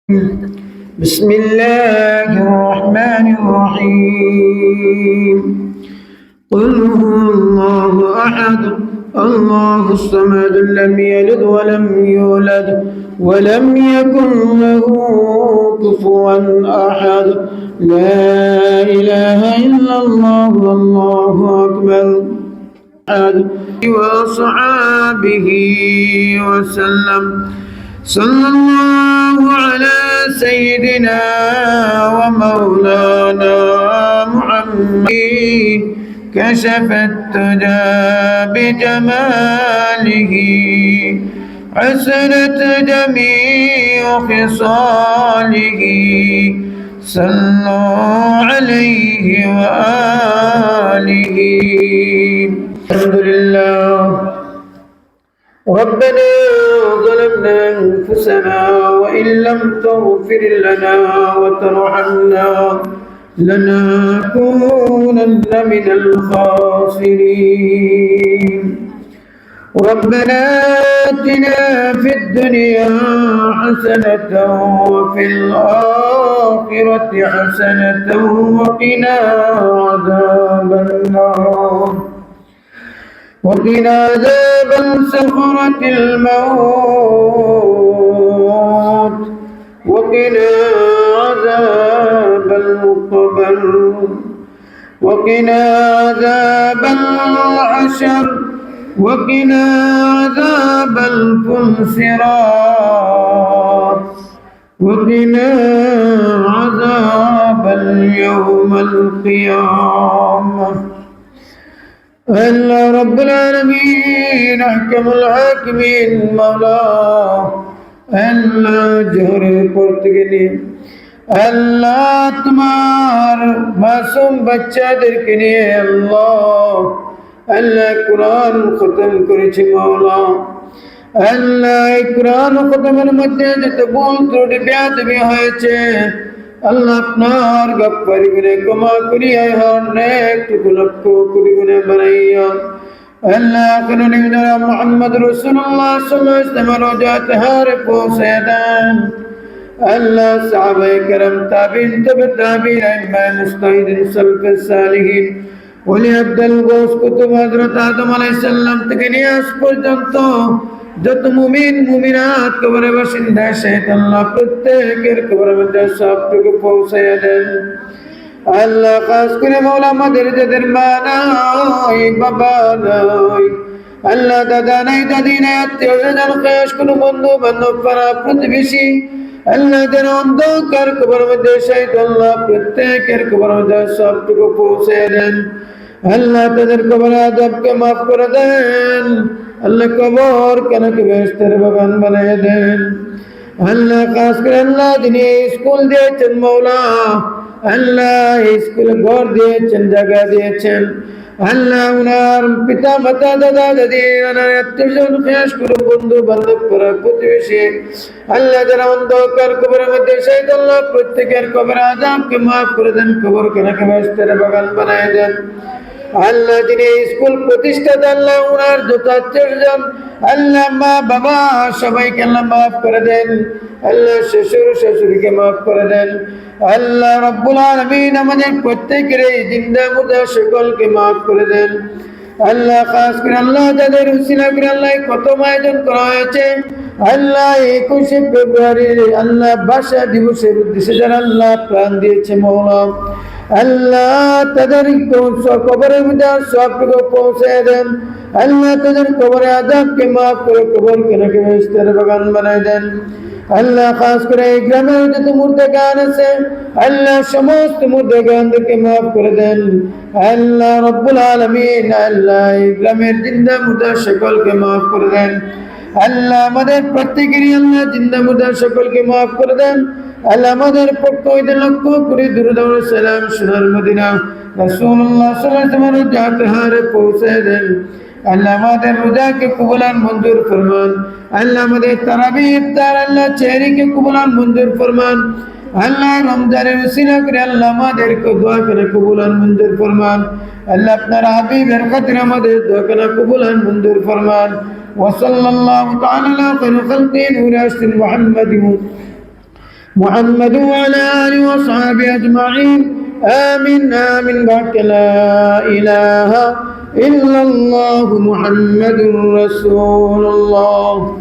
بسم الله الرحمن الرحيم. قل هو الله أحد الله الصمد لم يلد ولم يولد ولم يكن له كفوا أحد. لا إله إلا الله والله أكبر. وصحابه وسلم. صلى الله على سيدنا ومولانا محمد كشف التدى بجماله حسنت جميع خصاله. صلوا عليه وآله. الحمد لله. ربنا ظلمنا أنفسنا وإن لم تغفر لنا وترحمنا لنكونن من الخاسرين. ربنا آتنا في الدنيا حسنة وفي الآخرة حسنة وقنا عذاب النار وقنا عذاب سكرة الموت وقنا عذاب القبر وقنا عذاب الحشر وقنا عذاب الفنصرات وقنا عذاب اليوم القيامة. الله رب العالمين أحكم الحاكمين مولا الله জোরে পড়তে গেলে আল্লাহ তোমার মাসুম বাচ্চাদেরকে নিয়ে আল্লাহ কোরআন খতম করেছে মাওলা। আল্লাহ এই কোরআন খতমের মধ্যে যত ভুল ত্রুটি বেয়াদবি হয়েছে আল্লাহ আপনার গফফারি গুনাহ ক্ষমা করিয়া একটু লক্ষ কোটি গুনাহ বানাইয়া আল্লাহ কারণে মুহাম্মদ রাসূলুল্লাহ সাল্লাল্লাহু আলাইহি ওয়াসাল্লাম রোজাত হার পৌঁছে দেন। আল্লাহ সাহাবায়ে কেরাম তাবিঈন তাবিঈন আইম্মা মুজতাহিদিন সালফুস সালিহিন ওলি আব্দুল গৌস কুতুব হযরত আদম আলাইহিস সালাম থেকে নিয়ে আজ পর্যন্ত যত মুমিন মুমিনাত কবরের বাসিন্দা শাহিদ আল্লাহ প্রত্যেকের কবরের মধ্যে সবটুকু পৌঁছায়া দেন। আল্লাহ খাস করে মাওলা আমাদের যাদের মা নাই বাবা নাই আল্লাহ দাদা নাই দাদি নাই আত্মীয় স্বজন খাস কোনো বন্ধু বান্ধব পাড়া প্রতিবেশী আল্লাহ যেন অন্ধকার কবরের মধ্যে শাহিদ আল্লাহ প্রত্যেকের কবরের মধ্যে সবটুকু পৌঁছায়া দেন। আল্লাহ তাদের কবরের আযাবকে মাফ করে দেন। আল্লাহ কবর কেনকে বেহেশতের বাগান বানিয়ে দেন। আল্লাহ খাস করে আল্লাহ যিনি স্কুল দিয়েছেন মৌলা আল্লাহ স্কুল ঘর দিয়েছেন জায়গা দিয়েছেন আল্লাহ উনার পিতা মাতা দাদা দাদি ওনার আত্মীয়স্বজন খাস করে বন্ধু বান্ধব পাড়া প্রতিবেশী আল্লাহ যারা অন্ধকার কবরের মধ্যে শাহিদ আল্লাহ প্রত্যেকের কবরের আযাবকে মাফ করে দেন। কবর কেনকে বেহেশতের বাগান বানিয়ে দেন। আল্লাহ যিনি স্কুল প্রতিষ্ঠাতা আল্লাহ উনার যত আত্মীয়স্বজন আল্লাহ মা বাবা সবাইকে আল্লাহ মাফ করে দেন। আল্লাহ শ্বশুর শাশুড়িকে মাফ করে দেন। আল্লাহ রব্বুল আলামিন আমাদের প্রত্যেকের জিন্দা মুর্দা সকলকে মাফ করে দেন। আল্লাহ খাস করে আল্লাহ যাদের উসিলা করে আল্লাহ কত আয়োজন করা হয়েছে আল্লাহ 21শে ফেব্রুয়ারি আল্লাহ ভাষা দিবসের উদ্দেশ্যে যারা আল্লাহ প্রাণ দিয়েছে মওলা আল্লাহ তাদের কবরের মধ্যে সবটুকু পৌঁছে দেন। আল্লাহ তাদের কবরের আযাবকে মাফ করে কবর কেনকে বেহেশতের বাগান বানায় দেন। আল্লাহ খাস করে এই গ্রামের যত মুর্দাগান আছে আল্লাহ সমস্ত মুর্দাগানদেরকে মাফ করে দেন। আল্লাহ রব্বুল আলামিন আল্লাহ এই গ্রামের জিন্দা মুর্দা সকলকে মাফ করে দেন। আল্লাহ আমাদের প্রত্যেকেরই আল্লাহ জিন্দা মুর্দা সকলকে মাফ করে দেন। আল্লাহ আমাদের পক্ষ হইতে লক্ষ করে দুরূদ ও সালাম সোনার মদিনা রাসূলুল্লাহ সাল্লাল্লাহু আলাইহি ওয়াসাল্লাম জাত হারে পৌঁছে দেন। আল্লাহ আমাদের রোজাকে কবুলান মঞ্জুর ফরমান। আল্লাহ আমাদের তারাবি ইফতার আল্লাহ চেহারিকে কবুলান মঞ্জুর ফরমান। আল্লাহ রমজানের উসিলা করে আল্লাহ আমাদেরকে দোয়া করে কবুলান মঞ্জুর ফরমান। আল্লাহ আপনার হাবিবের খাতিরে আমাদের দোয়া করে কবুলান মঞ্জুর ফরমান। ওয়া সাল্লাল্লাহু তাআলা আলা খায়রি খালকি নূর মুহাম্মাদিন محمد وعلى آله وصحبه أجمعين آمين آمين بك لا إله إلا الله محمد رسول الله